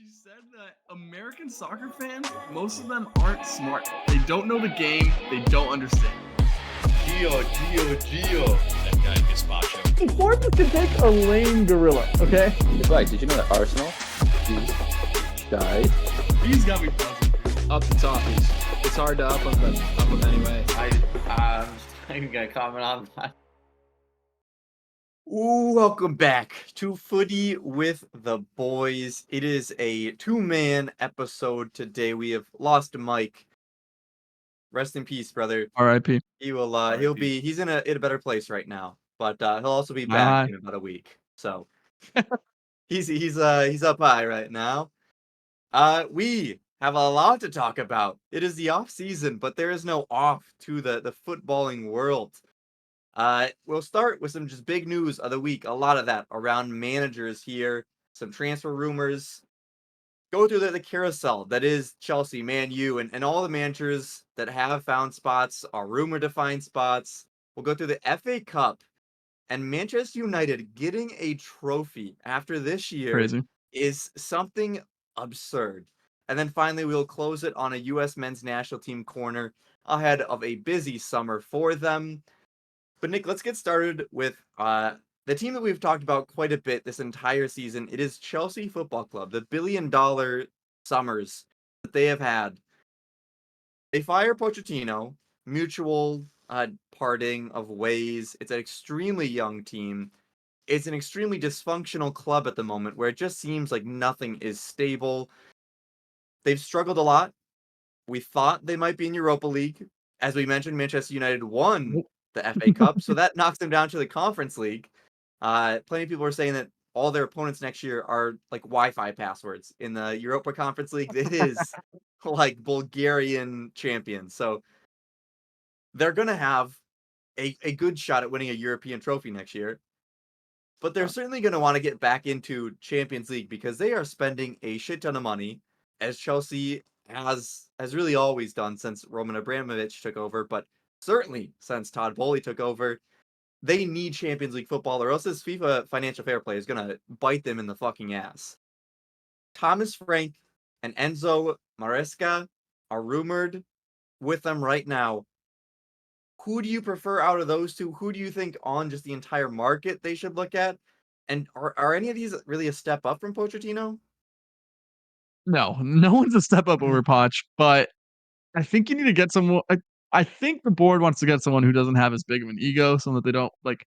She said that American soccer fans, most of them aren't smart. They don't know the game. They don't understand. Gio. That guy Gazpacho. Bournemouth can take a lame gorilla, okay? Right, did you know that Arsenal died? He's got me puzzled. Up the topies. It's hard to up them anyway. I'm not even gonna comment on that. Welcome back to Footy with the boys. It is a two-man episode today. We have lost Mike. Rest in peace, brother. R.I.P. He will. He's in a better place right now, but he'll also be My back high. in about a week. So he's up high right now. We have a lot to talk about. It is the off season, but there is no off to the footballing world. We'll start with some just big news of the week. A lot of that around managers here, some transfer rumors. Go through the carousel that is Chelsea, Man U, and all the managers that have found spots, are rumored to find spots. We'll go through the FA Cup and Manchester United getting a trophy after this year Crazy. is something absurd. And then finally, we'll close it on a U.S. men's national team corner ahead of a busy summer for them. But Nick, let's get started with the team that we've talked about quite a bit this entire season. It is Chelsea Football Club, the billion-dollar summers that they have had. They fire Pochettino, mutual parting of ways. It's an extremely young team. It's an extremely dysfunctional club at the moment where it just seems like nothing is stable. They've struggled a lot. We thought they might be in Europa League. As we mentioned, Manchester United won the FA Cup, so that knocks them down to the Conference League. Plenty of people are saying that all their opponents next year are like Wi-Fi passwords in the Europa Conference League. It is like Bulgarian champions. So they're going to have a good shot at winning a European trophy next year. But they're certainly going to want to get back into Champions League because they are spending a shit ton of money, as Chelsea has really always done since Roman Abramovich took over, but certainly since Todd Bowley took over. They need Champions League football, or else this FIFA financial fair play is going to bite them in the fucking ass. Thomas Frank and Enzo Maresca are rumored with them right now. Who do you prefer out of those two? Who do you think on just the entire market they should look at? And are any of these really a step up from Pochettino? No one's a step up over Poch, but I think you need to get someone. I think the board wants to get someone who doesn't have as big of an ego, so that they don't like.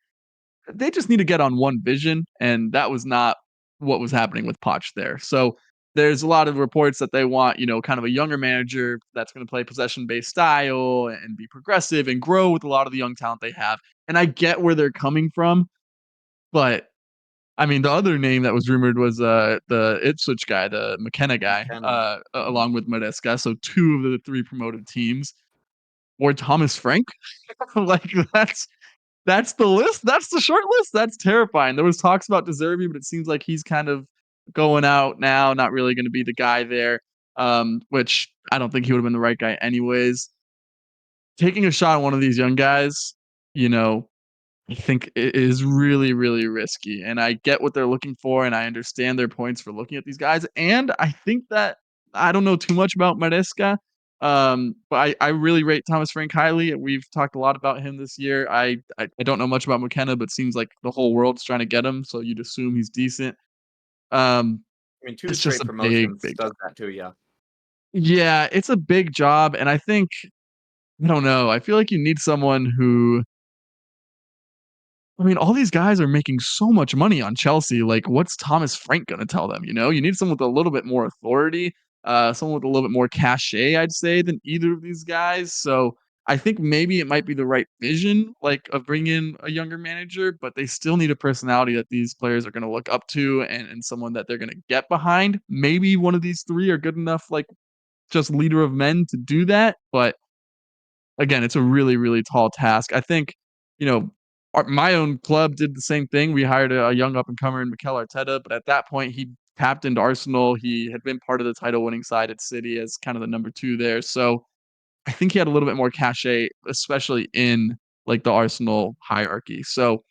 They just need to get on one vision, and that was not what was happening with Poch there. So there's a lot of reports that they want, kind of a younger manager that's going to play possession-based style and be progressive and grow with a lot of the young talent they have. And I get where they're coming from, but I mean, the other name that was rumored was the Ipswich guy, the McKenna guy, along with Maresca. So two of the three promoted teams, or Thomas Frank. Like that's the list. That's the short list. That's terrifying. There was talks about De Zerbi, but it seems like he's kind of going out now, not really going to be the guy there, which I don't think he would have been the right guy anyways. Taking a shot at one of these young guys, I think it is really, really risky. And I get what they're looking for, and I understand their points for looking at these guys. And I think that I don't know too much about Maresca, but I really rate Thomas Frank highly. We've talked a lot about him this year. I don't know much about McKenna, but seems like the whole world's trying to get him, so you'd assume he's decent. I mean, two It's just straight a promotions big does job. that to you. Yeah, it's a big job, and I think I don't know. I feel like you need someone who. I mean, all these guys are making so much money on Chelsea. Like, what's Thomas Frank gonna tell them? You need someone with a little bit more authority, someone with a little bit more cachet, I'd say, than either of these guys. So I think maybe it might be the right vision, like of bringing in a younger manager, but they still need a personality that these players are gonna look up to, and someone that they're gonna get behind. Maybe one of these three are good enough, like just leader of men to do that, but again, it's a really, really tall task. I think, you know, my own club did the same thing. We hired a young up and comer in Mikel Arteta, but at that point, he captained Arsenal. He had been part of the title winning side at City as kind of the number two there. So I think he had a little bit more cachet, especially in like the Arsenal hierarchy. So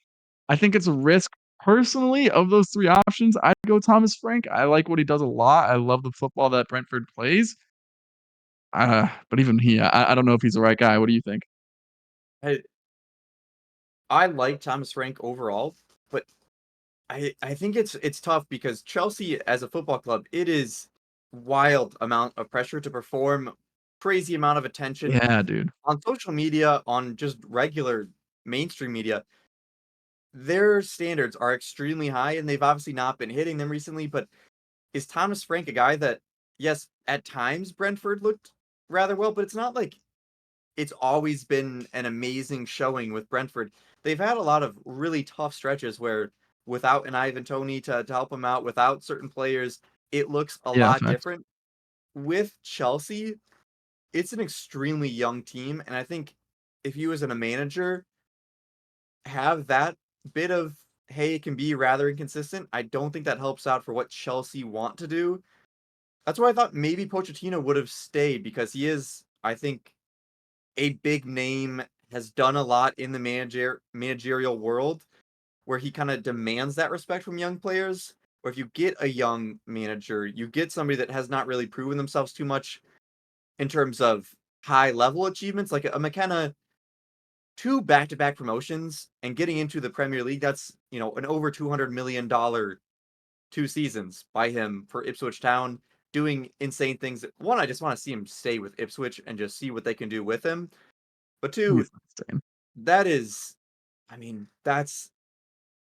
I think it's a risk. personally, of those 3 options, I'd go Thomas Frank. I like what he does a lot. I love the football that Brentford plays. But even he, I don't know if he's the right guy. What do you think? I I like Thomas Frank overall, but I think it's tough because Chelsea as a football club, it is wild amount of pressure to perform, crazy amount of attention Yeah, dude. on social media, on just regular mainstream media. Their standards are extremely high, and they've obviously not been hitting them recently. But is Thomas Frank a guy that, yes, at times Brentford looked rather well, but it's not like it's always been an amazing showing with Brentford. They've had a lot of really tough stretches where without an Ivan Toney to help them out, without certain players, it looks a Yeah, lot facts. different. With Chelsea, it's an extremely young team, and I think if you as a manager have that bit of, hey, it can be rather inconsistent, I don't think that helps out for what Chelsea want to do. That's why I thought maybe Pochettino would have stayed because he is, I think, a big name, has done a lot in the managerial world where he kind of demands that respect from young players. Or if you get a young manager, you get somebody that has not really proven themselves too much in terms of high level achievements, like a McKenna, 2 back-to-back promotions and getting into the Premier League. That's, an over $200 million 2 seasons by him for Ipswich Town, doing insane things. One, I just want to see him stay with Ipswich and just see what they can do with him. But two, He's insane. that is, I mean,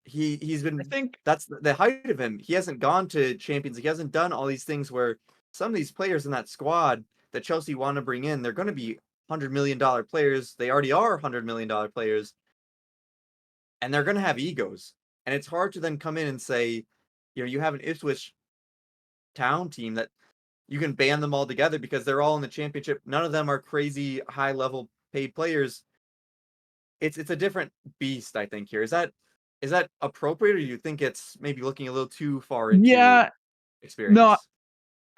he's I been think that's the height of him. He hasn't gone to Champions League. He hasn't done all these things where some of these players in that squad that Chelsea want to bring in, they're going to be $100 million players. They already are $100 million players, and they're going to have egos. And it's hard to then come in and say, you have an Ipswich Town team that you can ban them all together because they're all in the championship. None of them are crazy high level paid players. It's a different beast, I think, here. Is that appropriate, or do you think it's maybe looking a little too far into yeah, no, experience?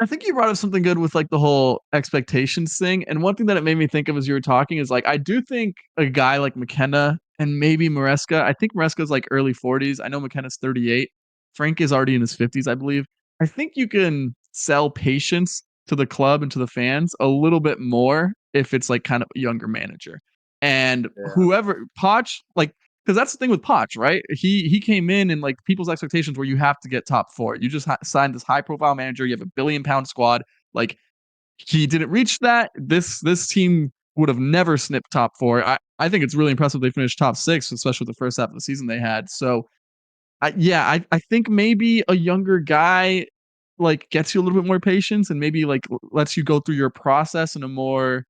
I think you brought up something good with, like, the whole expectations thing, and one thing that it made me think of as you were talking is, like, I do think a guy like McKenna and maybe Maresca. I think Maresca's, like, early 40s. I know McKenna's 38. Frank is already in his 50s, I believe. I think you can sell patience to the club and to the fans a little bit more if it's, like, kind of a younger manager. And Yeah. whoever Poch, like, because that's the thing with Poch, right? He came in and, like, people's expectations were you have to get top four. You just signed this high profile manager. You have a 1 billion-pound squad. Like, he didn't reach that. This team would have never snipped top four. I think it's really impressive they finished top six, especially with the first half of the season they had. So I think maybe a younger guy like gets you a little bit more patience and maybe like lets you go through your process in a more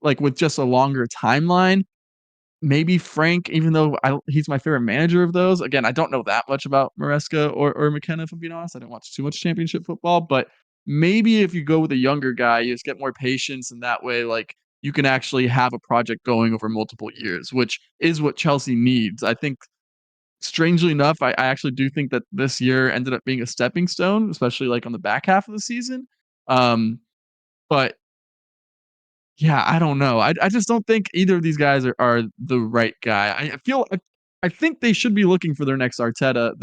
like with just a longer timeline. Maybe Frank, even though he's my favorite manager of those. Again, I don't know that much about Maresca or McKenna, if I'm being honest. I didn't watch too much championship football, but maybe if you go with a younger guy, you just get more patience, and that way, like you can actually have a project going over multiple years, which is what Chelsea needs. I think, strangely enough, I actually do think that this year ended up being a stepping stone, especially like on the back half of the season. Um, but yeah, I don't know. I just don't think either of these guys are the right guy. I think they should be looking for their next Arteta,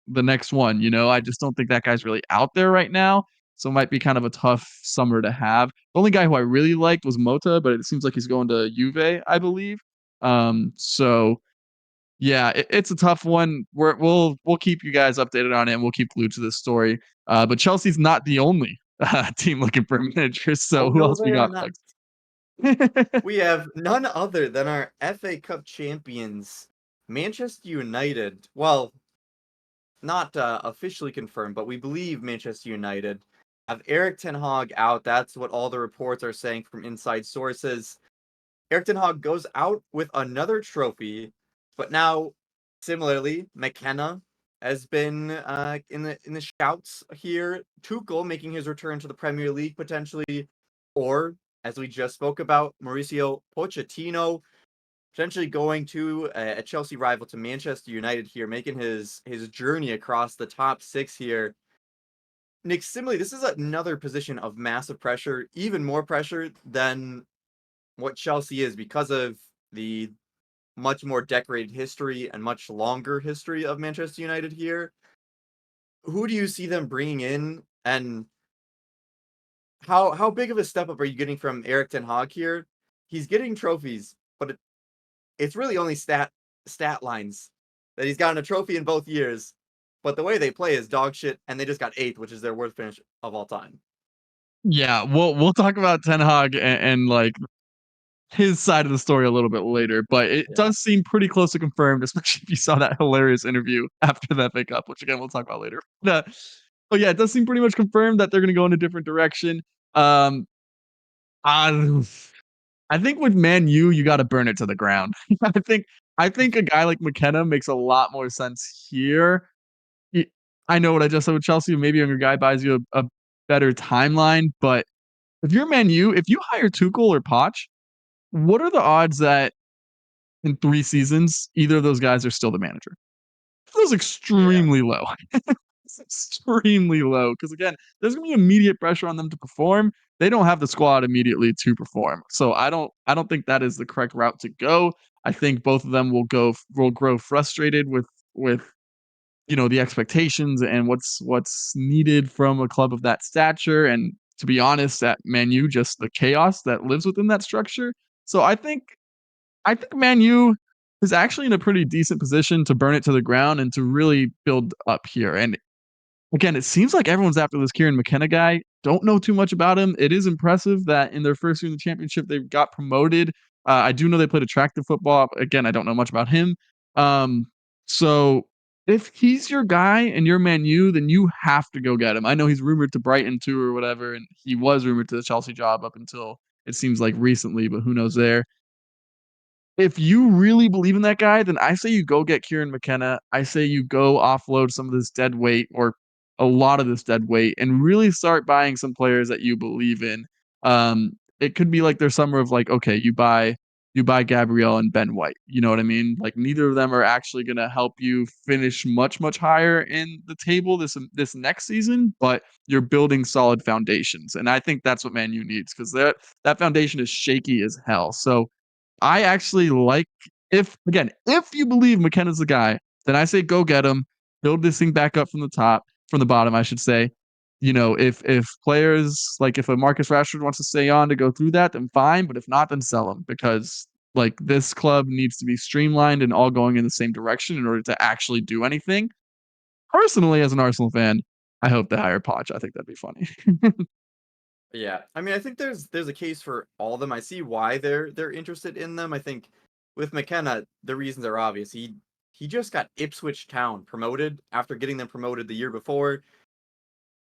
the next one, you know? I just don't think that guy's really out there right now, so it might be kind of a tough summer to have. The only guy who I really liked was Mota, but it seems like he's going to Juve, I believe. So yeah, it's a tough one. We'll keep you guys updated on it, and we'll keep glued to this story. But Chelsea's not the only team looking for a manager, so Oh who no, else we they are got not. next? We have none other than our FA Cup champions, Manchester United. Well, not officially confirmed, but we believe Manchester United have Erik Ten Hag out. That's what all the reports are saying from inside sources. Erik Ten Hag goes out with another trophy, but now, similarly, McKenna has been in the shouts here. Tuchel making his return to the Premier League potentially, or as we just spoke about, Mauricio Pochettino potentially going to a Chelsea rival to Manchester United here, making his journey across the top six here. Nick, similarly, this is another position of massive pressure, even more pressure than what Chelsea is because of the much more decorated history and much longer history of Manchester United here. Who do you see them bringing in, and how big of a step up are you getting from Erik Ten Hag here? He's getting trophies, but it's really only stat lines that he's gotten a trophy in both years. But the way they play is dog shit, and they just got 8th, which is their worst finish of all time. Yeah, we'll talk about Ten Hag and like his side of the story a little bit later, but it Yeah. does seem pretty close to confirmed, especially if you saw that hilarious interview after the FA Cup, which again we'll talk about later. But yeah, it does seem pretty much confirmed that they're going to go in a different direction. Um, I, I think with Man U, you got to burn it to the ground. I think a guy like McKenna makes a lot more sense here. Y- I know what I just said with Chelsea. Maybe a younger guy buys you a better timeline, but if you're Man U, if you hire Tuchel or Poch, what are the odds that in 3 seasons, either of those guys are still the manager? It feels Yeah. extremely low. It's extremely low because again, there's gonna be immediate pressure on them to perform. They don't have the squad immediately to perform. So I don't think that is the correct route to go. I think both of them will grow frustrated with the expectations and what's needed from a club of that stature. And to be honest, at Man U, just the chaos that lives within that structure. So I think Man U is actually in a pretty decent position to burn it to the ground and to really build up here. And again, it seems like everyone's after this Kieran McKenna guy. Don't know too much about him. It is impressive that in their first year in the championship, they got promoted. I do know they played attractive football. Again, I don't know much about him. Um, so if he's your guy and you're Man U, then you have to go get him. I know he's rumored to Brighton too or whatever, and he was rumored to the Chelsea job up until it seems like recently, but who knows there. If you really believe in that guy, then I say you go get Kieran McKenna. I say you go offload some of this dead weight or a lot of this dead weight and really start buying some players that you believe in. It could be like their summer of like, okay, you buy Gabriel and Ben White. You know what I mean? Like neither of them are actually gonna help you finish much, much higher in the table this next season, but you're building solid foundations. And I think that's what Man U needs because that foundation is shaky as hell. So I actually like if you believe McKenna's the guy, then I say go get him, build this thing back up from the bottom, I should say. If players like if a Marcus Rashford wants to stay on to go through that, then fine. But if not, then sell him because like this club needs to be streamlined and all going in the same direction in order to actually do anything. Personally, as an Arsenal fan, I hope they hire Poch. I think that'd be funny. Yeah, I mean, I think there's a case for all of them. I see why they're interested in them. I think with McKenna, the reasons are obvious. He just got Ipswich Town promoted after getting them promoted the year before.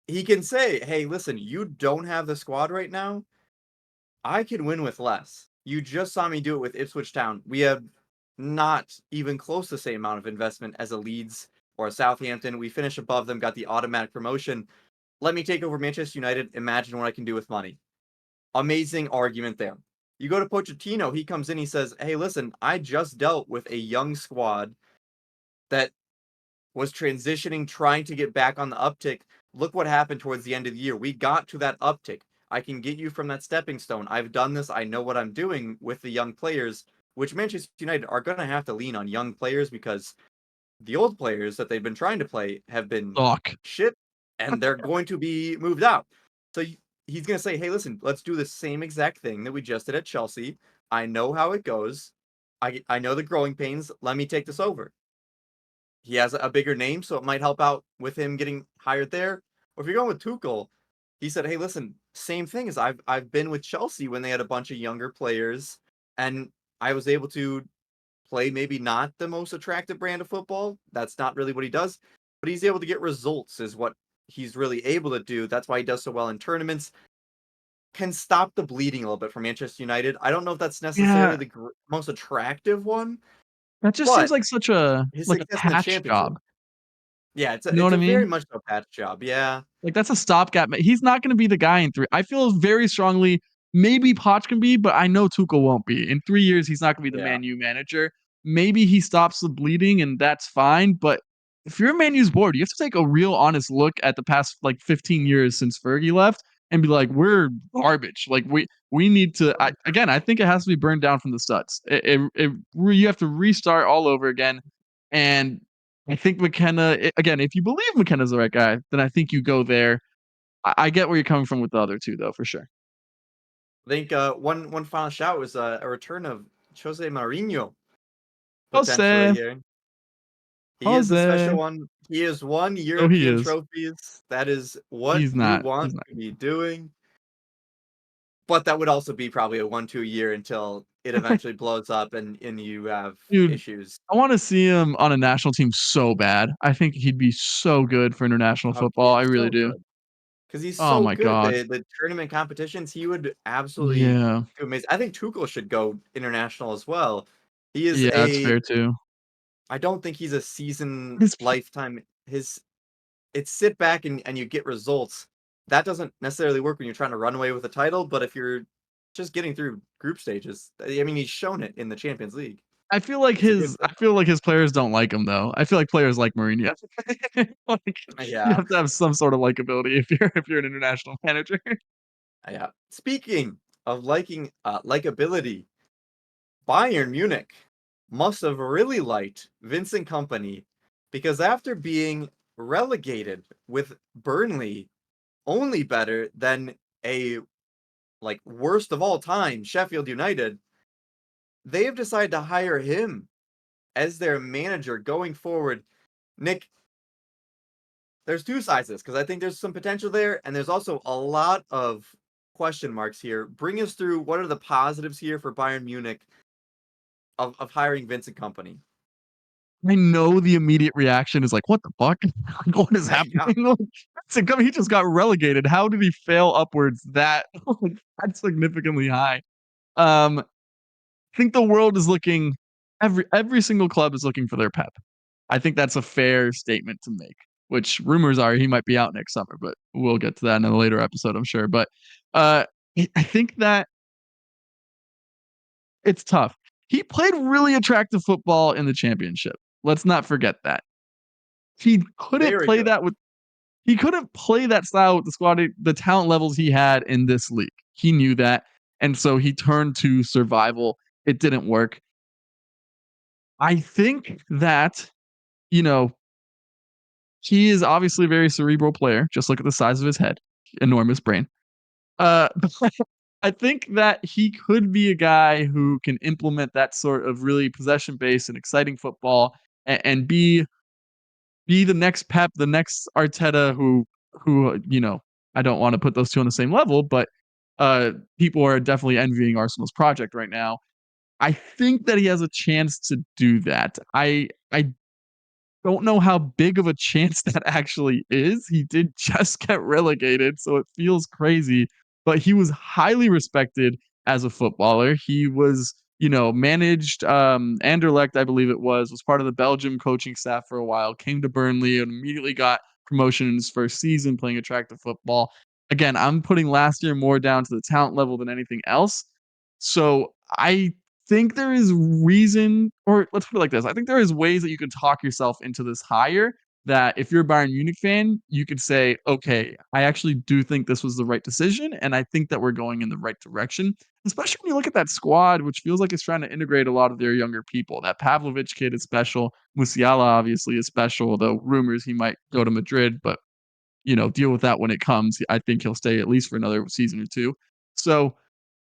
He can say, "Hey, listen, you don't have the squad right now. I can win with less. You just saw me do it with Ipswich Town. We have not even close to the same amount of investment as a Leeds or a Southampton. We finish above them, got the automatic promotion. Let me take over Manchester United. Imagine what I can do with money." Amazing argument there. You go to Pochettino, he comes in, he says, "Hey, listen, I just dealt with a young squad that was transitioning, trying to get back on the uptick. Look what happened towards the end of the year. We got to that uptick. I can get you from that stepping stone. I've done this. I know what I'm doing with the young players," which Manchester United are going to have to lean on young players because the old players that they've been trying to play have been Doc. shit and they're going to be moved out. So he's going to say, "Hey, listen, let's do the same exact thing that we just did at Chelsea. I know how it goes. I know the growing pains. Let me take this over." He has a bigger name, so it might help out with him getting hired there. Or if you're going with Tuchel, he said, "Hey, listen, same thing as I've been with Chelsea when they had a bunch of younger players, and I was able to play maybe not the most attractive brand of football. That's not really what he does, but he's able to get results is what he's really able to do. That's why he does so well in tournaments. Can stop the bleeding a little bit for Manchester United. I don't know if that's necessarily Yeah, the most attractive one, that just seems but like such a his like a success in the patch championship. job. Yeah, You know it's what I a very mean? much so patch job. Yeah. Like that's a stopgap. He's not going to be the guy in 3. I feel very strongly. Maybe Poch can be, but I know Tuchel won't be. In 3 years, he's not going to be the Yeah. Man U manager. Maybe he stops the bleeding, and that's fine. But if you're a Man U's board, you have to take a real honest look at the past like 15 years since Fergie left, and be like, we're garbage. Like we need to. I think it has to be burned down from the studs. You have to restart all over again, and I think McKenna again. If you believe McKenna's the right guy, then I think you go there. I get where you're coming from with the other two, though, for sure. I think one final shout was a return of Jose Mourinho potentially Jose, here. He is a special Jose. one. He has won Oh, he European is. trophies. That is what He's you not. He's want not. to be doing. But that would also be probably a 1-2 year until it eventually blows up and you have Dude, issues. I want to see him on a national team so bad. I think he'd be so good for international Oh, football. I he's really so do. good. Because he's Oh so my good. god. The tournament competitions, he would absolutely Yeah. do amazing. I think Tuchel should go international as well. He is Yeah, that's a fair too. I don't think he's a season His lifetime. It's sit back and you get results. That doesn't necessarily work when you're trying to run away with a title, but if you're just getting through group stages, I mean, he's shown it in the Champions League. It's a good I thing. feel like his players don't like him though. I feel like players like Mourinho. Like you Yeah, have to have some sort of likability if you're an international manager. yeah. Speaking of likability, Bayern Munich must have really liked Vincent Kompany because after being relegated with Burnley only better than a worst of all time Sheffield United, they have decided to hire him as their manager going forward. Nick, there's two sides to this because I think there's some potential there, and there's also a lot of question marks here. Bring us through what are the positives here for Bayern Munich of hiring Vincent Kompany. I know the immediate reaction is like, "What the fuck? Like, what is Yeah, happening?" Like, he just got relegated. How did he fail upwards that like, that significantly high? I think the world is looking. Every single club is looking for their Pep. I think that's a fair statement to make. Which rumors are he might be out next summer, but we'll get to that in a later episode, I'm sure. But uh, I think that it's tough. He played really attractive football in the championship. Let's not forget that. He couldn't very play good. that with he couldn't play that style with the squad, the talent levels he had in this league. He knew that, and so he turned to survival. It didn't work. I think that, you know, he is obviously a very cerebral player. Just look at the size of his head, enormous brain. But I think that he could be a guy who can implement that sort of really possession based and exciting football and be the next Pep, the next Arteta who I don't want to put those two on the same level, but people are definitely envying Arsenal's project right now. I think that he has a chance to do that. I don't know how big of a chance that actually is. He did just get relegated, so it feels crazy, but he was highly respected as a footballer. He was, managed Anderlecht, I believe it was part of the Belgium coaching staff for a while, came to Burnley and immediately got promotion in his first season playing attractive football. Again, I'm putting last year more down to the talent level than anything else. So I think there is reason, or let's put it like this. I think there is ways that you can talk yourself into this hire that if you're a Bayern Munich fan, you could say, okay, I actually do think this was the right decision. And I think that we're going in the right direction, especially when you look at that squad, which feels like it's trying to integrate a lot of their younger people. That Pavlovic kid is special. Musiala obviously is special, though rumors he might go to Madrid, but deal with that when it comes. I think he'll stay at least for another season or two. So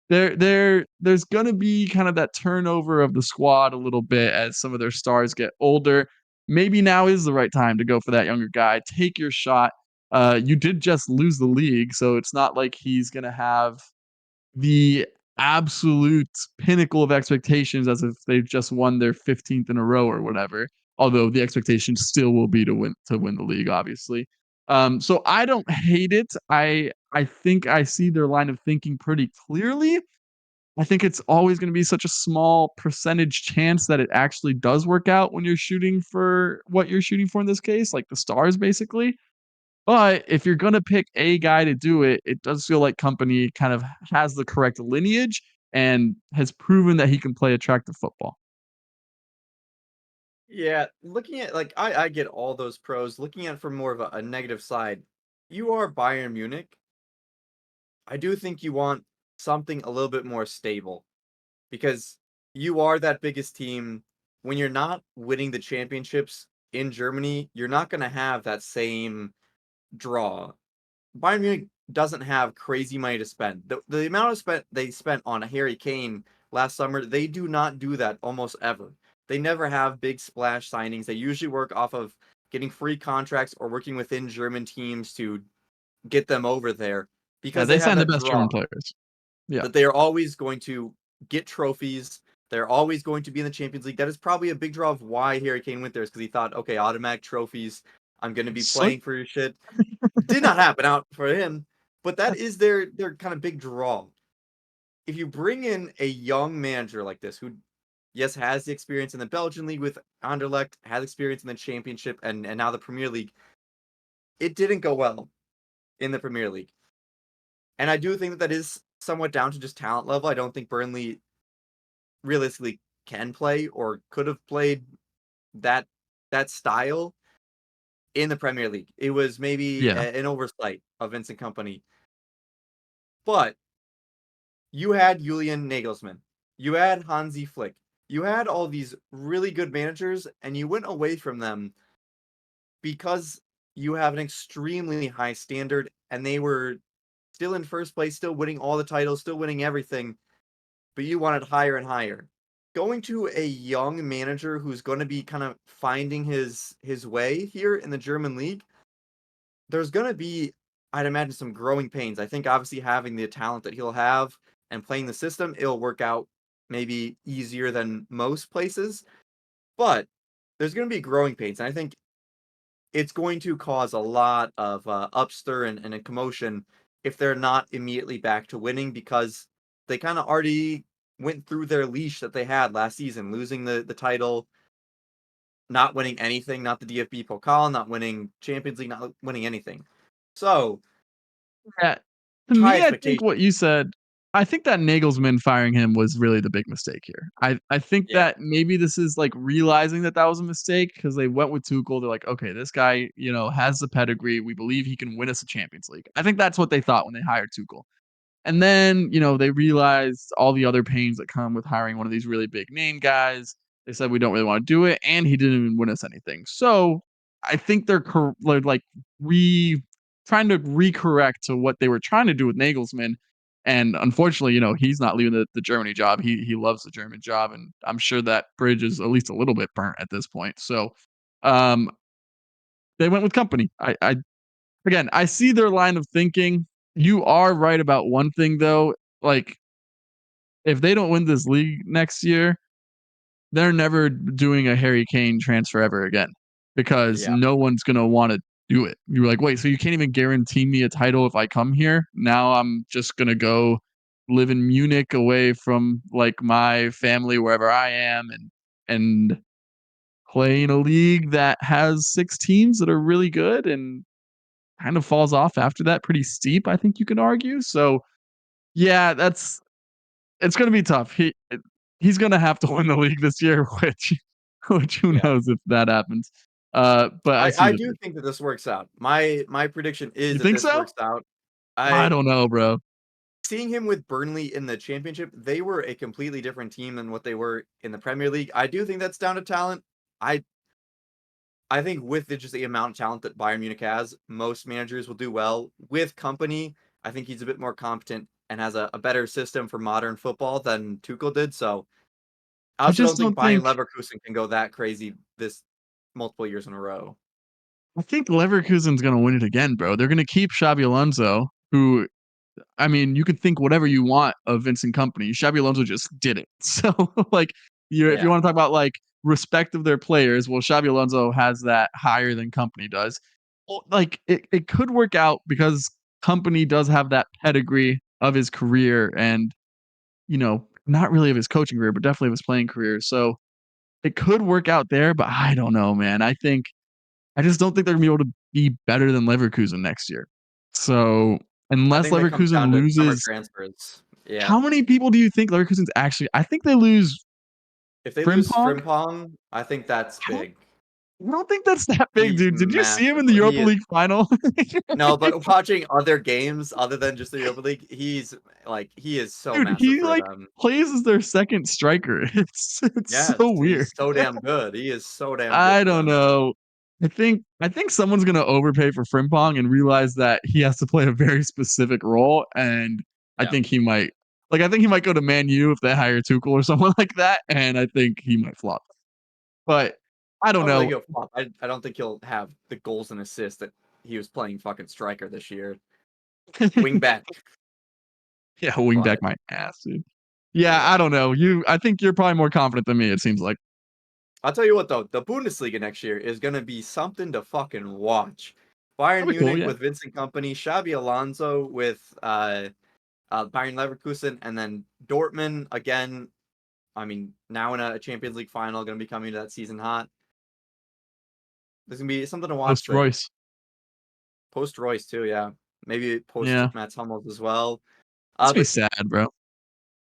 there's gonna be kind of that turnover of the squad a little bit as some of their stars get older. Maybe now is the right time to go for that younger guy. Take your shot. You did just lose the league, so it's not like he's gonna have the absolute pinnacle of expectations as if they've just won their 15th in a row or whatever. Although the expectation still will be to win the league, obviously. So I don't hate it. I think I see their line of thinking pretty clearly. I think it's always going to be such a small percentage chance that it actually does work out when you're shooting for what you're shooting for in this case, like the stars, basically. But if you're gonna pick a guy to do it, it does feel like Company kind of has the correct lineage and has proven that he can play attractive football. Yeah, looking at I get all those pros. Looking at it from more of a negative side, you are Bayern Munich. I do think you want something a little bit more stable because you are that biggest team. When you're not winning the championships in Germany, you're not going to have that same draw. Bayern Munich doesn't have crazy money to spend. The amount of they spent on Harry Kane last summer, they do not do that almost ever. They never have big splash signings. They usually work off of getting free contracts or working within German teams to get them over there Yeah, because they they have signed the that best German draw players. Yeah. that they are always going to get trophies. They're always going to be in the Champions League. That is probably a big draw of why Harry Kane went there, is because he thought, okay, automatic trophies. I'm going to be Slick. playing for your shit. Did not happen out for him, but that is their kind of big draw. If you bring in a young manager like this, who, yes, has the experience in the Belgian league with Anderlecht, has experience in the Championship and now the Premier League, it didn't go well in the Premier League. And I do think that is somewhat down to just talent level. I don't think Burnley realistically can play or could have played that style in the Premier League. It was maybe Yeah. an oversight of Vincent Kompany. But you had Julian Nagelsmann, you had Hansi Flick, you had all these really good managers, and you went away from them because you have an extremely high standard, and they were still in first place, still winning all the titles, still winning everything, but you wanted higher and higher. Going to a young manager who's going to be kind of finding his way here in the German league, there's going to be, I'd imagine, some growing pains. I think obviously having the talent that he'll have and playing the system, it'll work out maybe easier than most places, but there's going to be growing pains. And I think it's going to cause a lot of upstir and a commotion if they're not immediately back to winning, because they kind of already went through their leash that they had last season, losing the title, not winning anything, not the DFB Pokal, not winning Champions League, not winning anything. So, Yeah. To high me, I think expectations. what you said, I think that Nagelsmann firing him was really the big mistake here. I think Yeah. that maybe this is like realizing that that was a mistake because they went with Tuchel. They're like, okay, this guy, has the pedigree. We believe he can win us a Champions League. I think that's what they thought when they hired Tuchel. And then, they realized all the other pains that come with hiring one of these really big name guys. They said we don't really want to do it, and he didn't even win us anything. So I think they're like trying to recorrect to what they were trying to do with Nagelsmann. And unfortunately, he's not leaving the Germany job. He loves the German job, and I'm sure that bridge is at least a little bit burnt at this point. So um, they went with Company. I again, I see their line of thinking. You are right about one thing though. Like, if they don't win this league next year, they're never doing a Harry Kane transfer ever again because Yeah. no one's gonna want to do it. You're like, wait, so you can't even guarantee me a title if I come here? Now I'm just gonna go live in Munich away from like my family wherever I am and play in a league that has 6 teams that are really good and kind of falls off after that pretty steep, I think you can argue. So, yeah, it's gonna be tough. He's gonna have to win the league this year, which who Yeah. knows if that happens. But I see I the do think that this works out. My prediction is You that think this so? works out. I I don't know, bro. Seeing him with Burnley in the Championship, they were a completely different team than what they were in the Premier League. I do think that's down to talent. I I think with just the amount of talent that Bayern Munich has, most managers will do well. With Company, I think he's a bit more competent and has a better system for modern football than Tuchel did. So I I also just don't think don't Bayern think Leverkusen can go that crazy this multiple years in a row. I think Leverkusen's gonna win it again, bro. They're gonna keep Xabi Alonso, who I mean, you could think whatever you want of Vincent Company. Xabi Alonso just did it. So, like, if you Yeah. want to talk about like respect of their players, well, Xabi Alonso has that higher than Company does. Well, like, it could work out because Company does have that pedigree of his career and, not really of his coaching career, but definitely of his playing career. So it could work out there, but I don't know, man. I just don't think they're gonna be able to be better than Leverkusen next year. So I unless think that comes down Leverkusen to summer loses, transfers. Yeah. how many people do you think Leverkusen's actually? I think they lose If they lose Frimpong. Frimpong, I think that's How big. I don't think that's that big, He's dude. Did you see him in the massive. Europa League final? No, but watching other games other than just the Europa League, he is so Dude, massive he for like them. plays as their second striker. It's Yes, so weird. he's so damn good. He is so damn good I for don't them. know. I think someone's gonna overpay for Frimpong and realize that he has to play a very specific role, and I Yeah. think he might I think he might go to Man U if they hire Tuchel or someone like that, and I think he might flop. But I I don't don't think know. he'll flop. I don't think he'll have the goals and assists that he was playing fucking striker this year. Wing back, Yeah, wing back but my ass, dude. Yeah, I yeah. don't know. I think you're probably more confident than me, it seems like. I'll tell you what though, the Bundesliga next year is gonna be something to fucking watch. Bayern That'd be cool, Munich yeah. with Vincent Kompany, Xabi Alonso with Bayern Leverkusen, and then Dortmund again. I mean, now in a Champions League final, gonna be coming to that season hot. There's gonna be something to watch Post there. Royce. Post Royce too, yeah. Maybe post Yeah. Mats Hummels as well. It's be But sad, bro.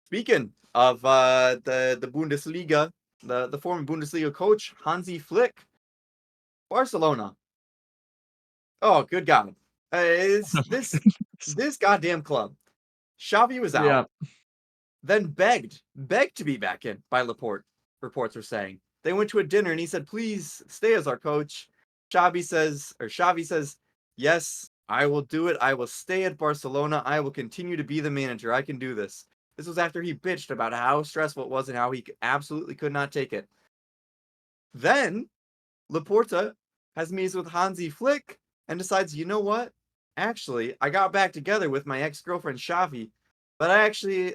speaking of the Bundesliga, the former Bundesliga coach Hansi Flick, Barcelona. Oh, good God! It's this goddamn club. Xavi was out, Yeah. then begged to be back in by Laporte. Reports are saying they went to a dinner and he said, "Please stay as our coach." Xavi says, "Yes, I will do it. I will stay at Barcelona. I will continue to be the manager. I can do this." This was after he bitched about how stressful it was and how he absolutely could not take it. Then Laporta has meetings with Hansi Flick and decides, you know what? Actually, I got back together with my ex-girlfriend Xavi, but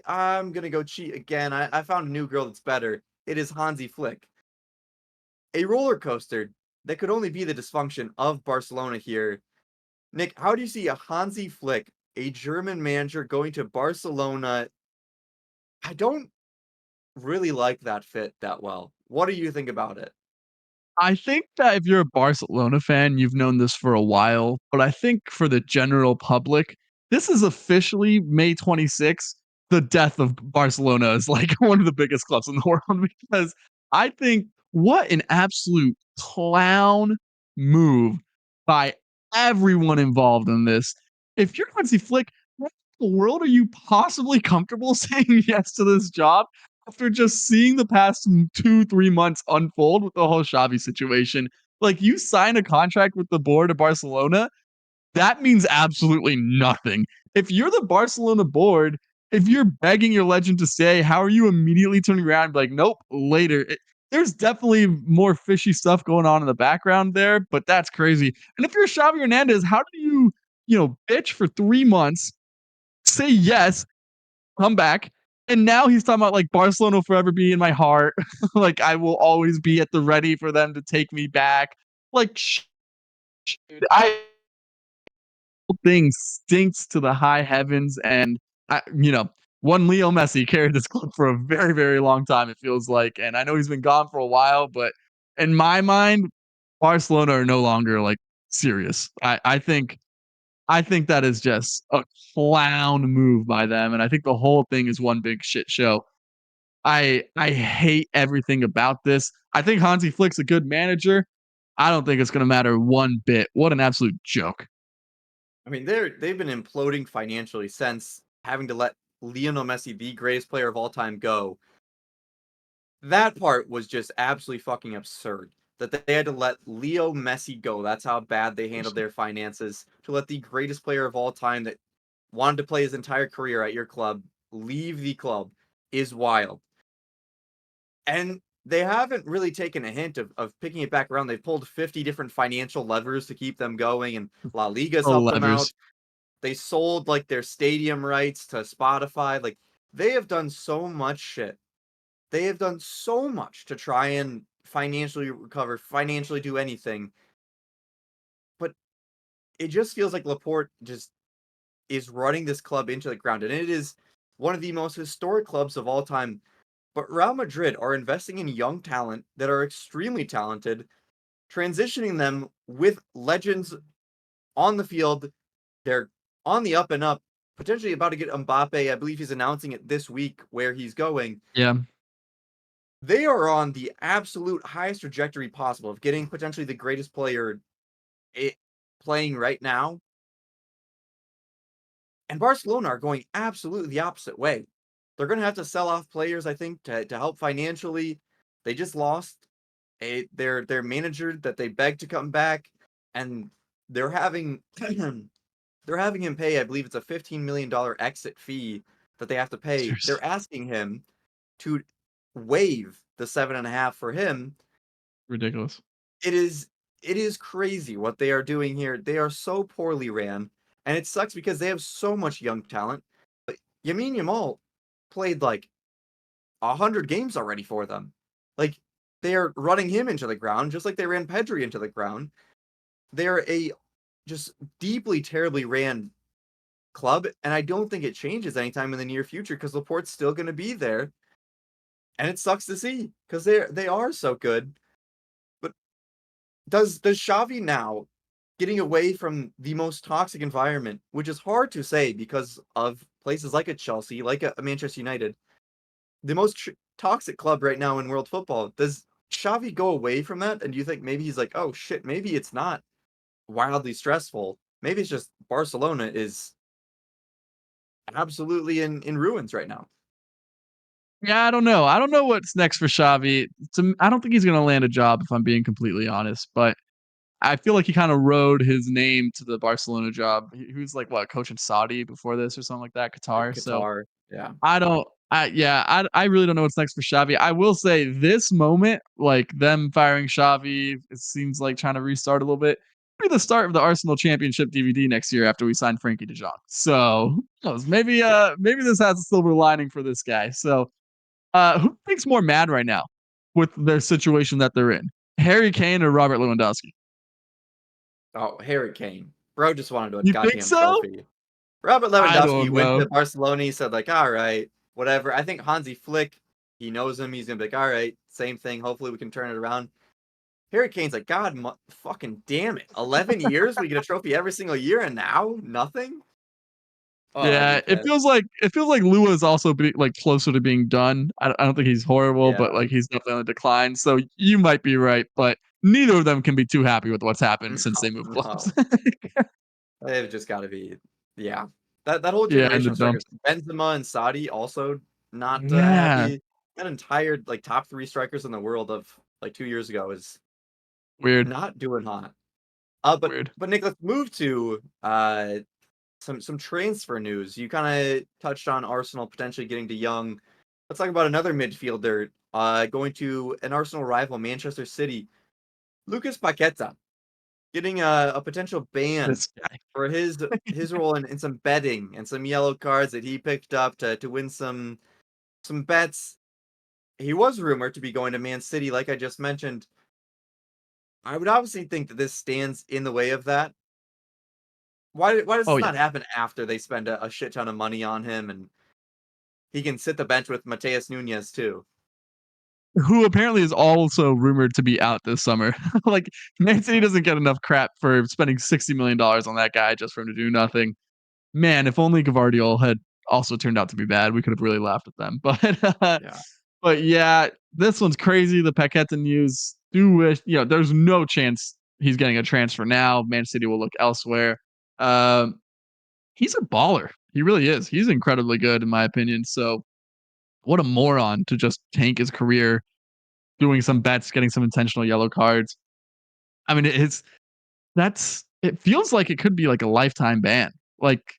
I'm gonna go cheat again. I found a new girl that's better. It is Hansi Flick. A roller coaster that could only be the dysfunction of Barcelona here. Nick, how do you see a Hansi Flick, a German manager, going to Barcelona? I don't really like that fit that well. What do you think about it? I think that if you're a Barcelona fan, you've known this for a while, but I think for the general public, this is officially May 26th. The death of Barcelona is like one of the biggest clubs in the world because I think what an absolute clown move by everyone involved in this. If you're Hansi Flick, what in the world are you possibly comfortable saying yes to this job? After just seeing the past 2, 3 months unfold with the whole Xavi situation, like you sign a contract with the board of Barcelona, that means absolutely nothing. If you're the Barcelona board, if you're begging your legend to stay, how are you immediately turning around and be like, nope, later? There's definitely more fishy stuff going on in the background there, but that's crazy. And if you're Xavi Hernandez, how do you bitch for 3 months, say yes, come back. And now he's talking about like Barcelona will forever be in my heart. Like I will always be at the ready for them to take me back. Like, dude, I thing stinks to the high heavens. And one Leo Messi carried this club for a very, very long time. It feels like, and I know he's been gone for a while, but in my mind, Barcelona are no longer like serious. I think that is just a clown move by them, and I think the whole thing is one big shit show. I hate everything about this. I think Hansi Flick's a good manager. I don't think it's gonna matter one bit. What an absolute joke. I mean, they've been imploding financially since having to let Lionel Messi, the greatest player of all time, go. That part was just absolutely fucking absurd. That they had to let Leo Messi go. That's how bad they handled their finances. To let the greatest player of all time that wanted to play his entire career at your club leave the club is wild. And they haven't really taken a hint of picking it back around. They've pulled 50 different financial levers to keep them going, and La Liga's Oh, helped them out. levers. They sold like their stadium rights to Spotify. Like they have done so much shit. They have done so much to try and financially recover, financially do anything. But it just feels like Laporte just is running this club into the ground. And it is one of the most historic clubs of all time. But Real Madrid are investing in young talent that are extremely talented, transitioning them with legends on the field. They're on the up and up, potentially about to get Mbappe. I believe he's announcing it this week where he's going. Yeah. they are on the absolute highest trajectory possible of getting potentially the greatest player playing right now. And Barcelona are going absolutely the opposite way. They're going to have to sell off players, I think, to help financially. They just lost their manager that they begged to come back, and they're having they're having him pay, I believe it's a $15 million exit fee that they have to pay. Seriously. They're asking him to waive the 7.5 for him. Ridiculous. It is crazy what they are doing here. They are so poorly ran, and it sucks because they have so much young talent. But Lamine Yamal played like 100 games already for them. Like, they are running him into the ground just like they ran Pedri into the ground. They're a just deeply, terribly ran club, and I don't think it changes anytime in the near future because Laporte's still going to be there, and it sucks to see because they are so good. But does Xavi now, getting away from the most toxic environment, which is hard to say because of places like a Chelsea, like a Manchester United, the most toxic club right now in world football, does Xavi go away from that? And do you think maybe he's like, oh shit, maybe it's not wildly stressful. Maybe it's just Barcelona is absolutely in ruins right now. Yeah, I don't know. I don't know what's next for Xavi. I don't think he's going to land a job if I'm being completely honest, but I feel like he kind of rode his name to the Barcelona job. He was like what, coaching Saudi before this or something like that, Qatar. So Qatar, yeah. I don't. I really don't know what's next for Xavi. I will say this moment, like them firing Xavi, it seems like trying to restart a little bit. Be the start of the Arsenal Championship DVD next year after we sign Frankie De Jong. So who knows? Maybe this has a silver lining for this guy. So who thinks more mad right now with their situation that they're in? Harry Kane or Robert Lewandowski? Oh, Harry Kane. Bro just wanted a You think goddamn so? trophy. Robert I Lewandowski don't went know. to Barcelona. He said, like, all right, whatever. I think Hansi Flick, he knows him. He's going to be like, all right, same thing. Hopefully we can turn it around. Harry Kane's like, God fucking damn it. 11 years? We get a trophy every single year, and now nothing? Oh, I'd Yeah, be pissed. it feels like Lua is also like closer to being done. I don't think he's horrible, but Yeah. like he's definitely on a decline. So you might be right, but neither of them can be too happy with what's happened since they moved clubs. No. They've just got to be, yeah. That whole Yeah, and the generation of strikers, dumps. Benzema and Saudi, also not Yeah, happy. That entire like top 3 strikers in the world of like 2 years ago is weird, not doing hot. But weird. Nick, let's move to some transfer news. You kind of touched on Arsenal potentially getting De Jong. Let's talk about another midfielder going to an Arsenal rival, Manchester City. Lucas Paqueta getting a potential ban This guy. for his role in some betting and some yellow cards that he picked up to win some bets. He was rumored to be going to Man City, like I just mentioned. I would obviously think that this stands in the way of that. Why does Oh this yeah. not happen after they spend a shit ton of money on him and he can sit the bench with Mateus Nunes too? Who apparently is also rumored to be out this summer. Like Man City doesn't get enough crap for spending $60 million on that guy just for him to do nothing. Man, if only Gavardiol had also turned out to be bad, we could have really laughed at them. Yeah. But yeah, this one's crazy. The Paqueta news. Do wish there's no chance he's getting a transfer now. Man City will look elsewhere. Um, he's a baller. He really is. He's incredibly good in my opinion. So what a moron to just tank his career doing some bets, getting some intentional yellow cards. I mean, it feels like it could be like a lifetime ban. Like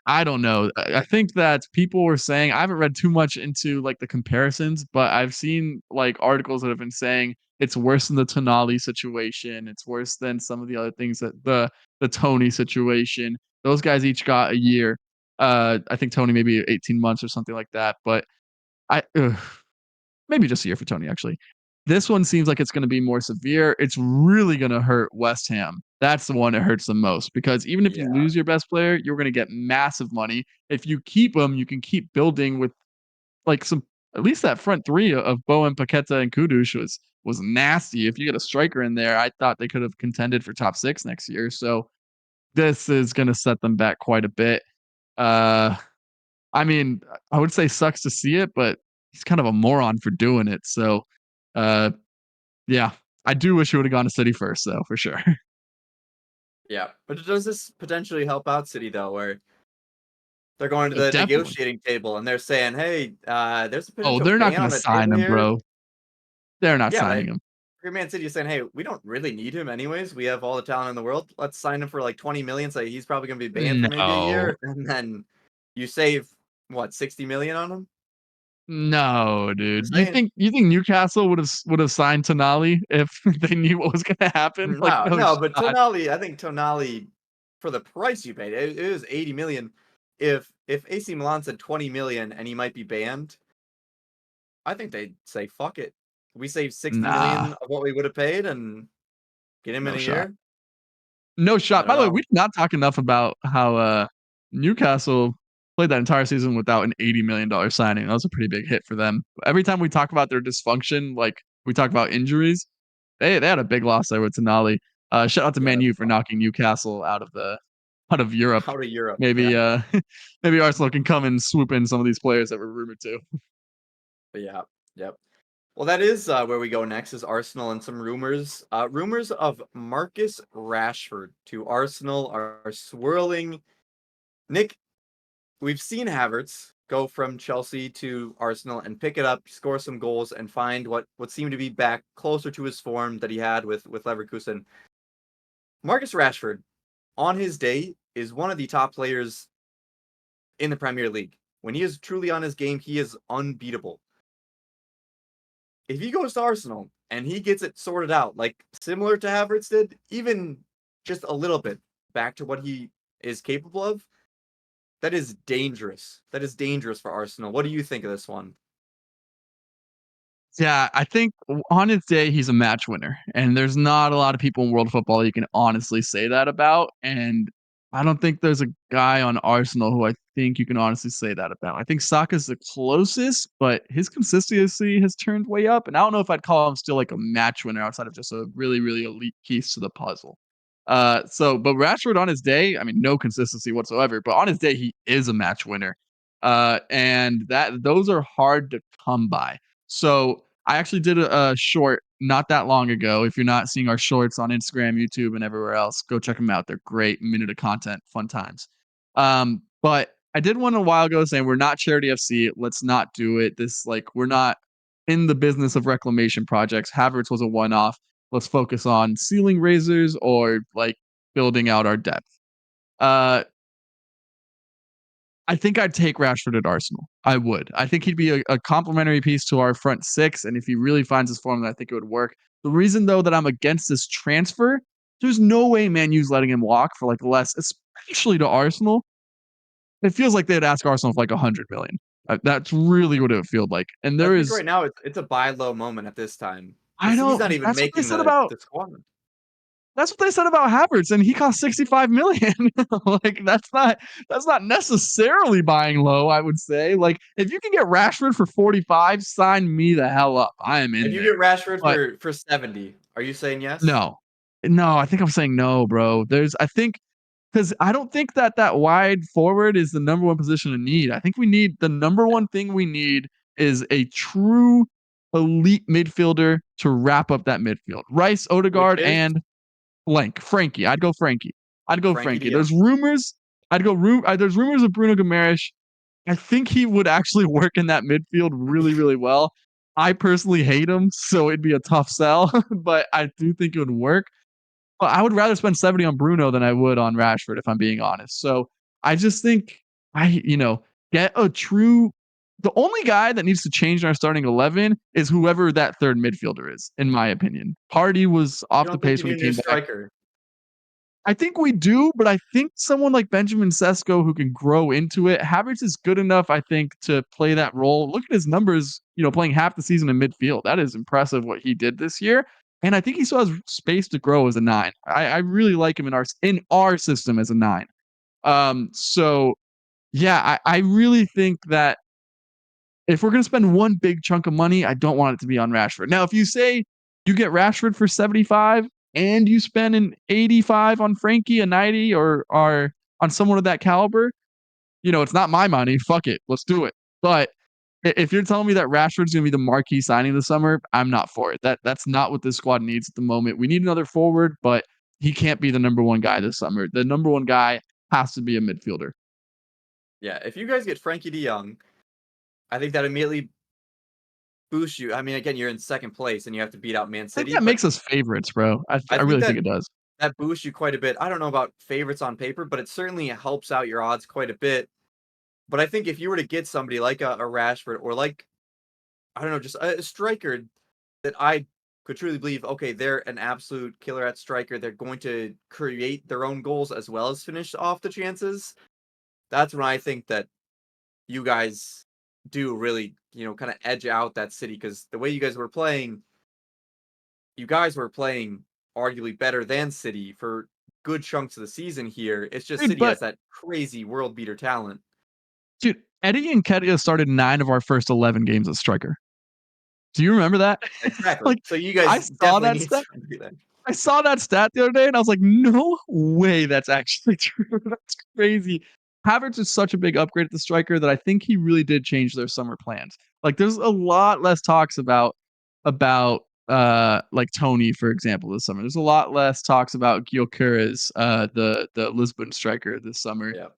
I don't know. I think that people were saying I haven't read too much into like the comparisons, but I've seen like articles that have been saying it's worse than the Tonali situation. It's worse than some of the other things that the Tony situation. Those guys each got a year. I think Tony maybe 18 months or something like that. But I maybe just a year for Tony, actually. This one seems like it's going to be more severe. It's really going to hurt West Ham. That's the one that hurts the most because even if you Yeah. lose your best player, you're going to get massive money. If you keep them, you can keep building with like some at least that front three of Bowen, Paqueta, and Kudus was nasty. If you get a striker in there, I thought they could have contended for top 6 next year. So this is going to set them back quite a bit. I mean, I would say sucks to see it, but he's kind of a moron for doing it. So, yeah, I do wish he would have gone to City first, though, for sure. Yeah, but does this potentially help out City though, where they're going to the Definitely. negotiating table and they're saying, "Hey, there's a Oh, potential they're not ban going on to the sign table him, here." bro. They're not Yeah, but signing him. Man City is saying, "Hey, we don't really need him anyways. We have all the talent in the world. Let's sign him for like 20 million. So he's probably going to be banned for maybe a No, year, and then you save what 60 million on him." no, dude. Just You saying. think Newcastle would have signed Tonali if they knew what was going to happen? Like, No, no no, but shot. Tonali, I think Tonali, for the price you paid, it was 80 million. If AC Milan said 20 million and he might be banned, I think they'd say fuck it. We save 60 Nah, million of what we would have paid and get him in no a shot. year. No I shot. don't By the way, we know. did not talk enough about how Newcastle played that entire season without an $80 million signing. That was a pretty big hit for them. Every time we talk about their dysfunction, like we talk about injuries, they had a big loss there with Tonali. Shout out to Yeah, Man that's U for knocking Newcastle out of Europe. out of Europe. Maybe Yeah. maybe Arsenal can come and swoop in some of these players that were rumored to. But yeah. Yep. Well, that is where we go next is Arsenal and some rumors. Rumors of Marcus Rashford to Arsenal are swirling. Nick, we've seen Havertz go from Chelsea to Arsenal and pick it up, score some goals, and find what seemed to be back closer to his form that he had with Leverkusen. Marcus Rashford, on his day, is one of the top players in the Premier League. When he is truly on his game, he is unbeatable. If he goes to Arsenal and he gets it sorted out, like similar to Havertz did, even just a little bit back to what he is capable of, that is dangerous. That is dangerous for Arsenal. What do you think of this one? Yeah, I think on his day he's a match winner, and there's not a lot of people in world football you can honestly say that about. And I don't think there's a guy on Arsenal who I think you can honestly say that about. I think Saka's the closest, but his consistency has turned way up. And I don't know if I'd call him still like a match winner outside of just a really, really elite piece to the puzzle. But Rashford on his day, I mean, no consistency whatsoever, but on his day, he is a match winner. And those are hard to come by. So I actually did a short not that long ago. If you're not seeing our shorts on Instagram, YouTube, and everywhere else, go check them out. They're great, minute of content, fun times. But I did one a while ago saying we're not Charity FC. Let's not do it. We're not in the business of reclamation projects. Havertz was a one-off. Let's focus on ceiling raisers or like building out our depth. Uh, I think I'd take Rashford at Arsenal. I would. I think he'd be a complementary piece to our front six, and if he really finds his form, then I think it would work. The reason though that I'm against this transfer, there's no way Man U's letting him walk for like less, especially to Arsenal. It feels like they'd ask Arsenal for like 100 million. That's really what it would feel like. And I there think is, right now it's a buy low moment at this time I because he's don't. not even That's what they making said about the squad. That's what they said about Havertz, and he cost 65 million. Like that's not necessarily buying low, I would say. Like if you can get Rashford for 45, sign me the hell up. I am If in you there. get Rashford But for 70, are you saying yes? no. No, I think I'm saying no, bro. I think because I don't think that wide forward is the number one position in need. I think the number one thing we need is a true elite midfielder to wrap up that midfield. Rice, Which Odegaard, is and blank. Frankie. I'd go Frankie. I'd go Frankie Frankie. De Jong. There's rumors. There's rumors of Bruno Guimaraes. I think he would actually work in that midfield really, really well. I personally hate him, so it'd be a tough sell, but I do think it would work. But I would rather spend 70 on Bruno than I would on Rashford, if I'm being honest. So I just think get a true. The only guy that needs to change in our starting 11 is whoever that third midfielder is, in my opinion. Party was You off the don't think pace you when he need a new came back. striker? I think we do, but I think someone like Benjamin Sesko who can grow into it. Havertz is good enough, I think, to play that role. Look at his numbers, playing half the season in midfield. That is impressive what he did this year. And I think he still has space to grow as a nine. I really like him in our system as a nine. So yeah, I really think that if we're gonna spend one big chunk of money, I don't want it to be on Rashford. Now, if you say you get Rashford for 75 and you spend an 85 on Frankie, a 90, or on someone of that caliber, it's not my money. Fuck it. Let's do it. But If you're telling me that Rashford's gonna be the marquee signing this summer, I'm not for it. That's not what this squad needs at the moment. We need another forward, but he can't be the number one guy this summer. The number one guy has to be a midfielder. Yeah, if you guys get Frankie De Jong, I think that immediately boosts you. I mean, again, you're in second place and you have to beat out Man I think City, that but makes us favorites, bro. I I think really that think it does. that boosts you quite a bit. I don't know about favorites on paper, but it certainly helps out your odds quite a bit. But I think if you were to get somebody like a Rashford or like, I don't know, just a striker that I could truly believe, okay, they're an absolute killer at striker. They're going to create their own goals as well as finish off the chances. That's when I think that you guys do really, kind of edge out that City because the way you guys were playing arguably better than City for good chunks of the season here. It's just Dude, City but has that crazy world beater talent. dude, Eddie Nketiah started 9 of our first 11 games as striker. Do you remember that? Exactly. Like, So you I guys saw definitely that need stat. to do that. I saw that stat the other day, and I was like, "No way, that's actually true. That's crazy." Havertz is such a big upgrade at the striker that I think he really did change their summer plans. Like, there's a lot less talks about like Tony, for example, this summer. There's a lot less talks about Gyökeres, the Lisbon striker this summer. Yeah.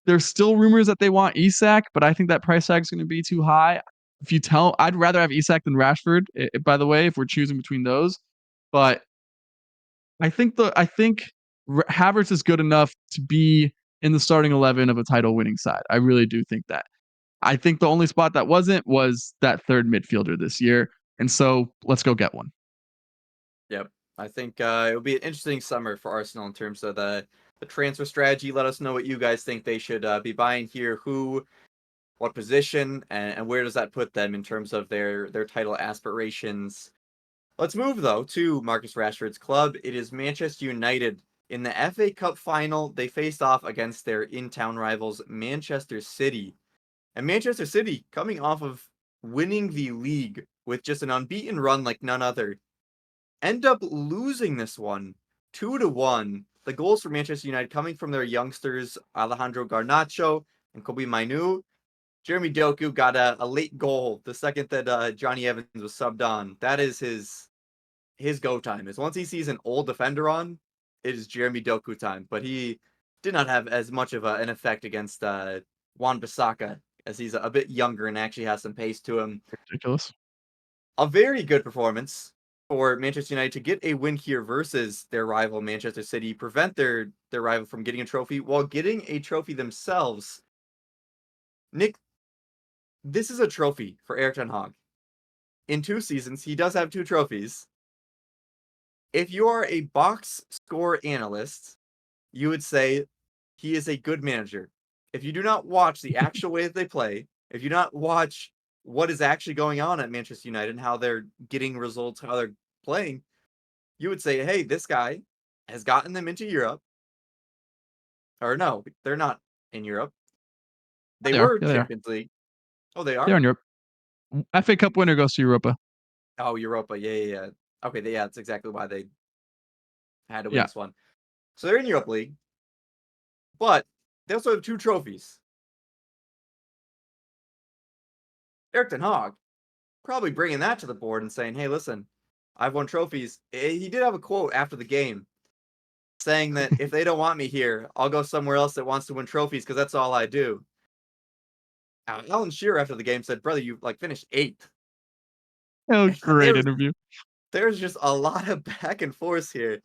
There's still rumors that they want Isak, but I think that price tag is going to be too high. I'd rather have Isak than Rashford. By the way, if we're choosing between those, but I think Havertz is good enough to be in the starting 11 of a title winning side. I really do think that. I think the only spot that wasn't was that third midfielder this year, and so let's go get one. Yep. I think it'll be an interesting summer for Arsenal in terms of the transfer strategy. Let us know what you guys think they should be buying here. Who, what position, and where does that put them in terms of their title aspirations? Let's move though to Marcus Rashford's club. It is Manchester United. In the FA Cup final, they faced off against their in-town rivals, Manchester City. And Manchester City, coming off of winning the league with just an unbeaten run like none other, end up losing this one 2-1. The goals for Manchester United coming from their youngsters, Alejandro Garnacho and Kobe Mainu. Jeremy Doku got a late goal the second that Johnny Evans was subbed on. That is his go time. Is once he sees an old defender on, it is Jeremy Doku time. But he did not have as much of an effect against Wan-Bissaka, as he's a bit younger and actually has some pace to him. Ridiculous. A very good performance for Manchester United to get a win here versus their rival Manchester City, prevent their rival from getting a trophy while getting a trophy themselves. Nick, this is a trophy for Erik Ten Hag. In 2 seasons, he does have 2 trophies. If you are a box score analyst, you would say he is a good manager. If you do not watch the actual way that they play, if you do not watch what is actually going on at Manchester United and how they're getting results, how they're playing, you would say, hey, this guy has gotten them into Europe. Or no, they're not in Europe. They They are. were Yeah, they are. Champions League. Oh, they They're are? in Europe. FA Cup winner goes to Europa. Oh, Europa. Yeah. Okay, yeah, that's exactly why they had to win Yeah. this one. So they're in Europa League, but they also have 2 trophies. Erik Ten Hag probably bringing that to the board and saying, hey, listen, I've won trophies. He did have a quote after the game saying that if they don't want me here, I'll go somewhere else that wants to win trophies because that's all I do. Alan Shearer after the game said, brother, you finished 8th. Oh, great There's, interview. there's just a lot of back and forth here.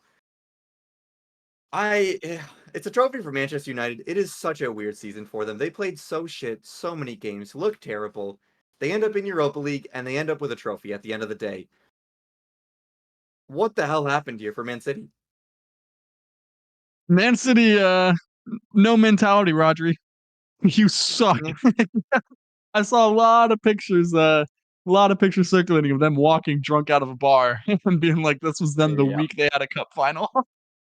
It's a trophy for Manchester United. It is such a weird season for them. They played so shit, so many games, looked terrible. They end up in Europa League and they end up with a trophy at the end of the day. What the hell happened here for Man City? Man City, no mentality, Rodri. You suck. I saw a lot of pictures circulating of them walking drunk out of a bar and being like, this was them the Yeah. week they had a cup final.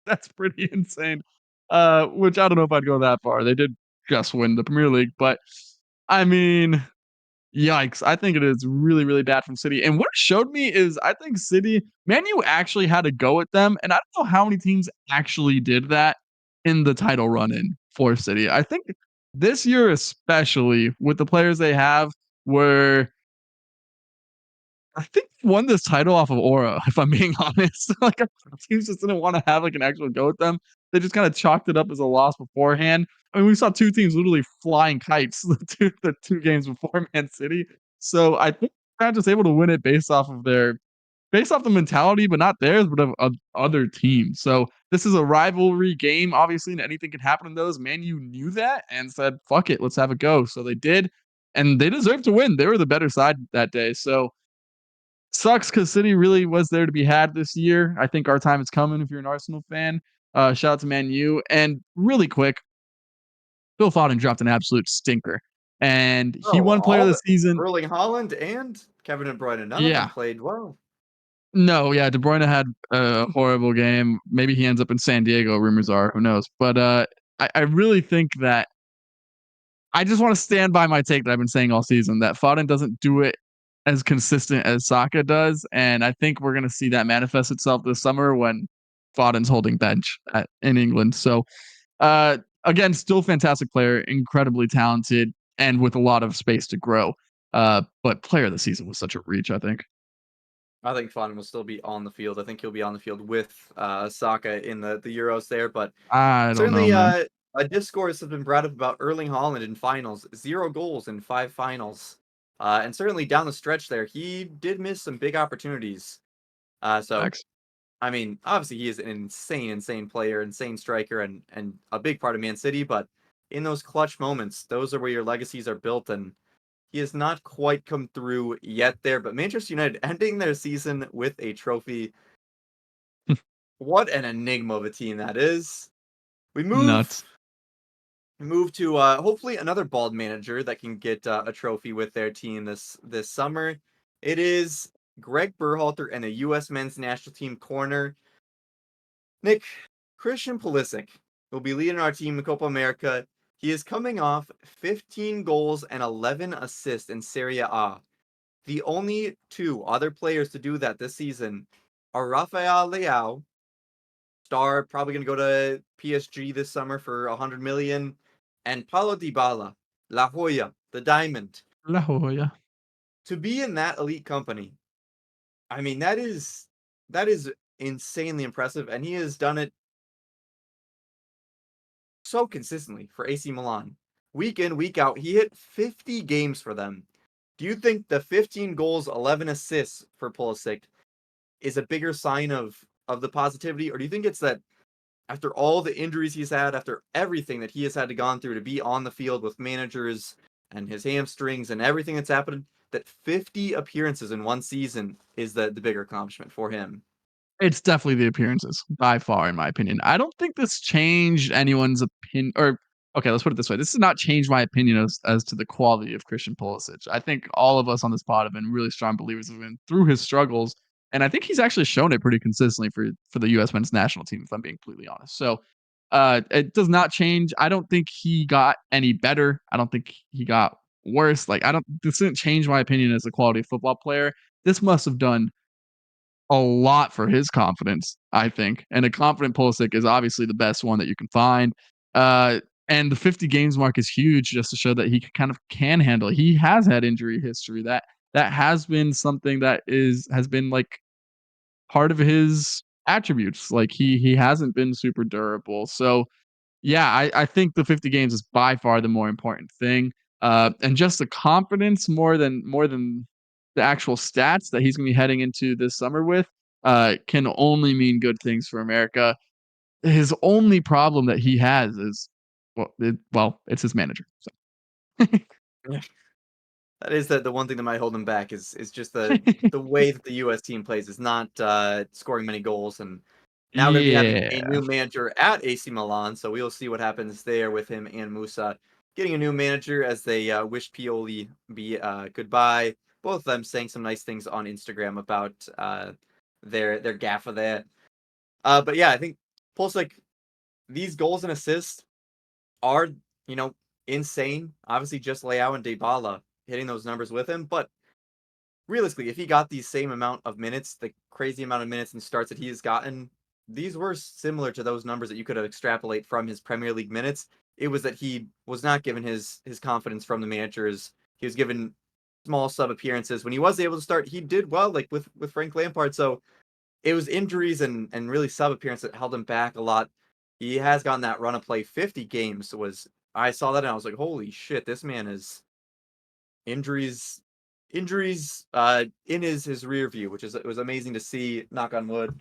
That's pretty insane. Which I don't know if I'd go that far. They did just win the Premier League, but I mean, yikes. I think it is really, really bad from City. And what it showed me is I think Man U actually had to go at them. And I don't know how many teams actually did that in the title run in for City. I think this year, especially with the players they have, were I think won this title off of aura, if I'm being honest. Like teams just didn't want to have like an actual go with them. They just kind of chalked it up as a loss beforehand. I mean, we saw two teams literally flying kites the two games before Man City. So I think they're just able to win it based off the mentality, but not theirs, but of other teams. So this is a rivalry game, obviously, and anything can happen in those. Man, you knew that and said, "Fuck it, let's have a go." So they did, and they deserved to win. They were the better side that day. So sucks because City really was there to be had this year. I think our time is coming. If you're an Arsenal fan, shout out to Man U. And really quick, Phil Foden dropped an absolute stinker, and he Oh, won Player of all the the Season. Erling Haaland and Kevin De Bruyne, none of them Yeah, played well. no, yeah, De Bruyne had a horrible game. Maybe he ends up in San Diego. Rumors are, who knows? But I really think that I just want to stand by my take that I've been saying all season that Foden doesn't do it as consistent as Saka does, and I think we're gonna see that manifest itself this summer when Foden's holding bench in England. So again, still fantastic player, incredibly talented, and with a lot of space to grow. But player of the season was such a reach, I think. I think Foden will still be on the field. I think he'll be on the field with Saka in the Euros there, but I don't know, certainly man. a discourse has been brought up about Erling Haaland in finals. 0 goals in 5 finals. And certainly down the stretch there, he did miss some big opportunities. So Facts. I mean, obviously he is an insane player, insane striker, and a big part of Man City. But in those clutch moments, those are where your legacies are built, and he has not quite come through yet there. But Manchester United ending their season with a trophy. What an enigma of a team that is. We Nuts. move to hopefully another bald manager that can get a trophy with their team this summer. It is Greg Berhalter and the U.S. men's national team corner. Nick, Christian Pulisic will be leading our team in Copa America. He is coming off 15 goals and 11 assists in Serie A. The only two other players to do that this season are Rafael Leao, star, probably going to go to PSG this summer for 100 million, and Paulo Dybala, La Joya, the Diamond. La Jolla. To be in that elite company, I mean that is insanely impressive, and he has done it so consistently for AC Milan. Week in, week out, he hit 50 games for them. Do you think the 15 goals, 11 assists for Pulisic is a bigger sign of the positivity, or do you think it's that after all the injuries he's had, after everything that he has had to gone through to be on the field with managers and his hamstrings and everything that's happened, that 50 appearances in one season is the bigger accomplishment for him? It's definitely the appearances by far, in my opinion. I don't think this changed anyone's opinion. Or okay, let's put it this way: this has not changed my opinion as to the quality of Christian Pulisic. I think all of us on this pod have been really strong believers of him through his struggles, and I think he's actually shown it pretty consistently for the U.S. men's national team. If I'm being completely honest, so it does not change. I don't think he got any better. I don't think he got worse. Like I don't. This didn't change my opinion as a quality football player. This must have done a lot for his confidence, I think. And a confident Pulisic is obviously the best one that you can find. And the 50 games mark is huge just to show that he kind of can handle it. He has had injury history. That has been something that has been like part of his attributes. Like he hasn't been super durable. So yeah, I think the 50 games is by far the more important thing. And just the confidence more than the actual stats that he's going to be heading into this summer with can only mean good things for America. His only problem that he has is it's his manager. So Yeah. That is the one thing that might hold him back is just the way that the US team plays is not scoring many goals, and now going to be having a yeah, new manager at AC Milan, so we'll see what happens there with him and Musa getting a new manager as they wish Pioli be goodbye. Both of them saying some nice things on Instagram about their gaffer there. But yeah, I think Pulisic, these goals and assists are, you know, insane. Obviously, just Leao and Dybala hitting those numbers with him, but realistically, if he got the same amount of minutes, the crazy amount of minutes and starts that he has gotten, these were similar to those numbers that you could have extrapolate from his Premier League minutes. It was that he was not given his confidence from the managers. He was given small sub appearances. When he was able to start, he did well, like with Frank Lampard. So it was injuries and really sub appearance that held him back a lot. He has gotten that run of play 50 games. I saw that and I was like, holy shit, this man is injuries in his rear view, which is it was amazing to see, knock on wood.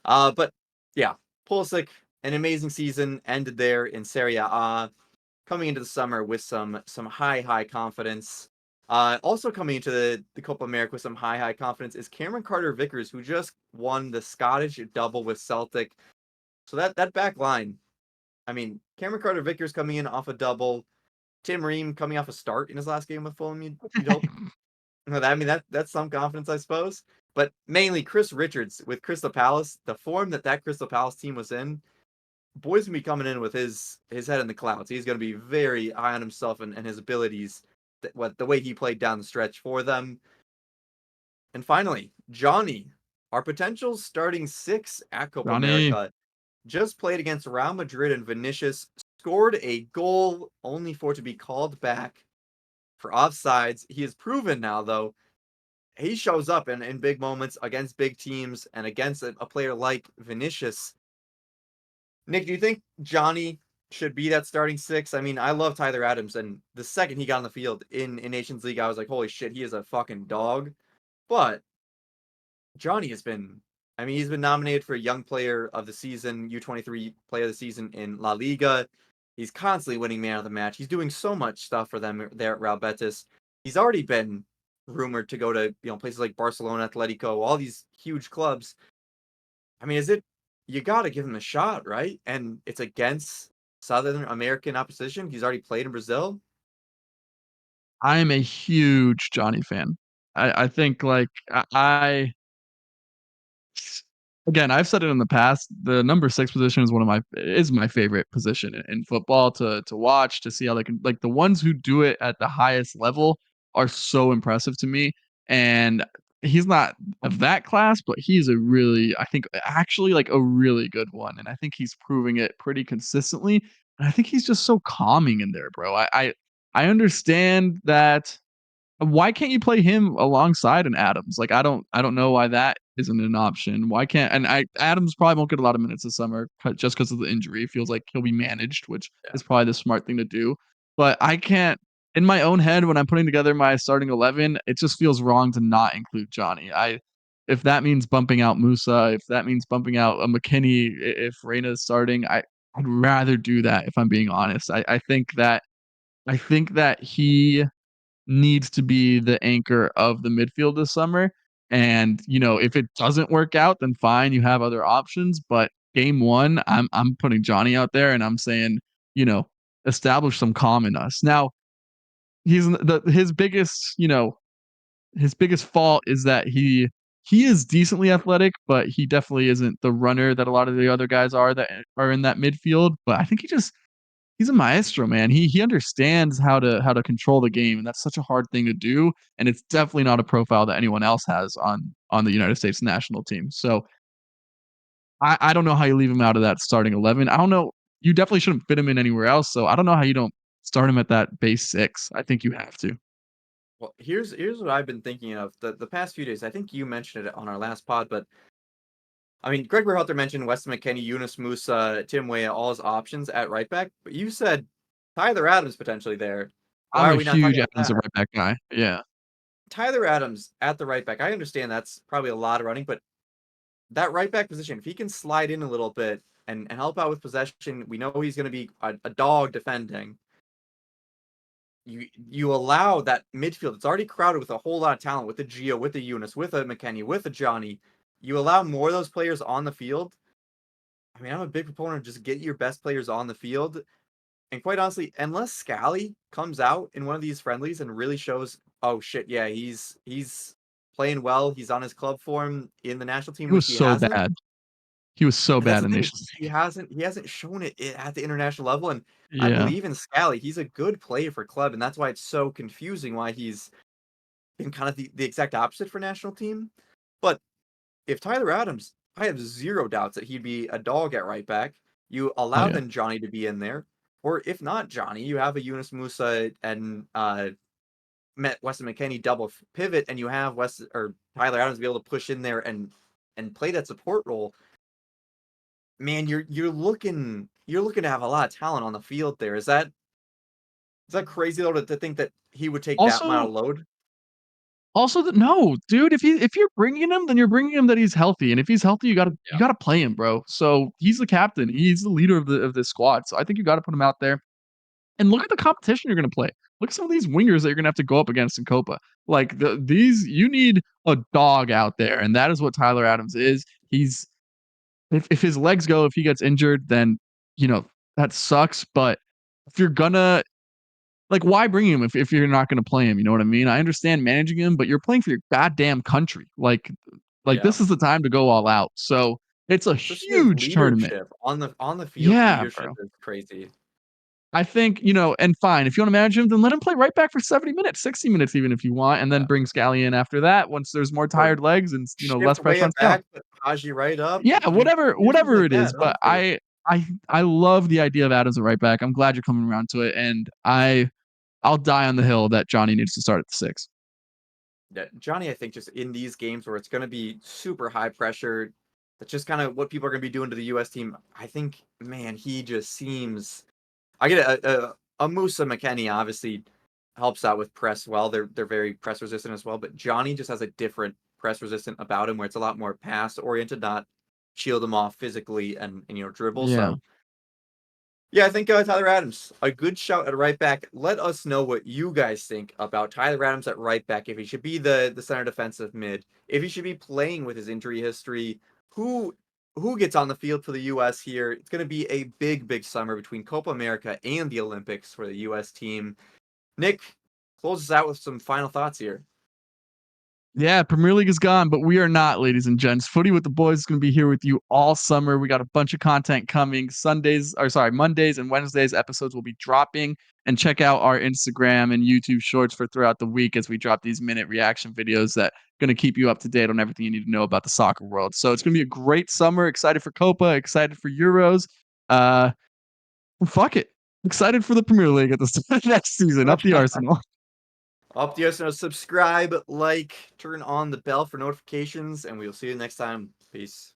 But yeah, Pulisic, an amazing season ended there in Serie A, coming into the summer with some high confidence. Also coming into the Copa America with some high confidence is Cameron Carter-Vickers, who just won the Scottish double with Celtic. So that back line, I mean, Cameron Carter-Vickers coming in off a double, Tim Ream coming off a start in his last game with Fulham, you'd hope. I mean, that's some confidence, I suppose. But mainly Chris Richards with Crystal Palace, the form that Crystal Palace team was in, boy's gonna be coming in with his head in the clouds. He's gonna be very high on himself and his abilities, the way he played down the stretch for them. And finally, Johnny, our potential starting 6 at Copa Johnny. America, just played against Real Madrid and Vinicius, scored a goal only for it to be called back for offsides. He has proven now, though, he shows up in big moments against big teams and against a player like Vinicius. Nick, do you think Johnny should be that starting 6? I mean, I love Tyler Adams, and the second he got on the field in Nations League, I was like, holy shit, he is a fucking dog. But Johnny has been, I mean, he's been nominated for Young Player of the Season, U23 Player of the Season in La Liga. He's constantly winning Man of the Match. He's doing so much stuff for them there at Real Betis. He's already been rumored to go to places like Barcelona, Atletico, all these huge clubs. I mean, you got to give him a shot, right? And it's against Southern American opposition. He's already played in Brazil. I am a huge Johnny fan. I think like again, I've said it in the past. The number 6 position is my favorite position in football to watch, to see how they can, like, the ones who do it at the highest level are so impressive to me. And he's not of that class, but he's a really, I think, actually like a really good one. And I think he's proving it pretty consistently. And I think he's just so calming in there, bro. I understand that. Why can't you play him alongside an Adams? Like, I don't know why that isn't an option. Why can't, and Adams probably won't get a lot of minutes this summer just because of the injury. It feels like he'll be managed, which Yeah. is probably the smart thing to do. But I can't, in my own head, when I'm putting together my starting 11, it just feels wrong to not include Johnny. If that means bumping out Musa, if that means bumping out a McKinney, if Reina's starting, I'd rather do that, if I'm being honest. I think that he needs to be the anchor of the midfield this summer. And, if it doesn't work out, then fine, you have other options. But game one, I'm putting Johnny out there and I'm saying, you know, establish some calm in us. Now, his biggest fault is that he is decently athletic, but he definitely isn't the runner that a lot of the other guys are that are in that midfield. But I think he's a maestro, man. He understands how to control the game, and that's such a hard thing to do. And it's definitely not a profile that anyone else has on the United States national team. So I don't know how you leave him out of that starting 11. I don't know. You definitely shouldn't fit him in anywhere else. So I don't know how you don't start him at that base 6. I think you have to. Well, here's what I've been thinking of the past few days. I think you mentioned it on our last pod, but I mean, Greg Berhalter mentioned Weston McKennie, Yunus Musa, Tim Weah, all his options at right back, but you said Tyler Adams potentially there. Why I'm are a we not huge talking about Adams that? at right back guy. Yeah. Tyler Adams at the right back. I understand that's probably a lot of running, but that right back position, if he can slide in a little bit and help out with possession, we know he's going to be a dog defending. You allow that midfield. It's already crowded with a whole lot of talent, with the Gio, with the Eunice, with a McKennie, with a Johnny. You allow more of those players on the field. I mean, I'm a big proponent of just get your best players on the field. And quite honestly, unless Scally comes out in one of these friendlies and really shows, oh shit, yeah, he's playing well, he's on his club form in the national team, He was which he so hasn't. bad. He was so And that's bad the in thing, Nations he League. hasn't shown it at the international level. And I Yeah. believe in Scally. He's a good player for club, and that's why it's so confusing why he's been kind of the exact opposite for national team. But if Tyler Adams, I have zero doubts that he'd be a dog at right back. You Oh allow yeah. then Johnny to be in there, or if not Johnny, you have a Yunus Musa and Weston McKennie double pivot, and you have Tyler Adams be able to push in there and play that support role, man, you're looking to have a lot of talent on the field there. Is that crazy though to think that he would take that amount Also, of load? no, dude. If you're bringing him, then you're bringing him that he's healthy, and if he's healthy, you Yeah. gotta play him, bro. So he's the captain. He's the leader of this squad. So I think you got to put him out there. And look at the competition you're gonna play. Look at some of these wingers that you're gonna have to go up against in Copa. Like these, you need a dog out there, and that is what Tyler Adams is. He's if his legs go, if he gets injured, then that sucks. But if you're gonna like, why bring him if you're not gonna play him? You know what I mean? I understand managing him, but you're playing for your goddamn country. Like Yeah. this is the time to go all out. So it's a Especially his huge tournament. leadership on the field, Yeah, leadership bro. is crazy. I think, and fine, if you want to manage him, then let him play right back for 70 minutes, 60 minutes, even if you want, and then Yeah. bring Scally in after that once there's more Or tired legs and, less shift pressure on Weah Scally. back, put Haji right up. Yeah, Do things whatever like it is. that, But honestly. I love the idea of Adams at right back. I'm glad you're coming around to it. And I'll die on the hill that Johnny needs to start at the 6. Yeah, Johnny, I think just in these games where it's going to be super high pressure, that's just kind of what people are going to be doing to the U.S. team. I think, man, he just seems. I get a Musa McKennie obviously helps out with press well. They're very press resistant as well, but Johnny just has a different press resistant about him where it's a lot more pass oriented, not shield him off physically and dribble. Yeah. So yeah, I think Tyler Adams, a good shout at right back. Let us know what you guys think about Tyler Adams at right back. If he should be the center defensive mid, if he should be playing with his injury history, who gets on the field for the U.S. here? It's going to be a big summer between Copa America and the Olympics for the U.S. team. Nick, close us out with some final thoughts here. Yeah, Premier League is gone, but we are not, ladies and gents. Footy with the boys is going to be here with you all summer. We got a bunch of content coming. Mondays and Wednesdays episodes will be dropping. And check out our Instagram and YouTube shorts for throughout the week as we drop these minute reaction videos that are going to keep you up to date on everything you need to know about the soccer world. So it's going to be a great summer. Excited for Copa, excited for Euros. Fuck it. Excited for the Premier League at the next season. Up the Arsenal. Up the Arsenal, subscribe, like, turn on the bell for notifications, and we'll see you next time. Peace.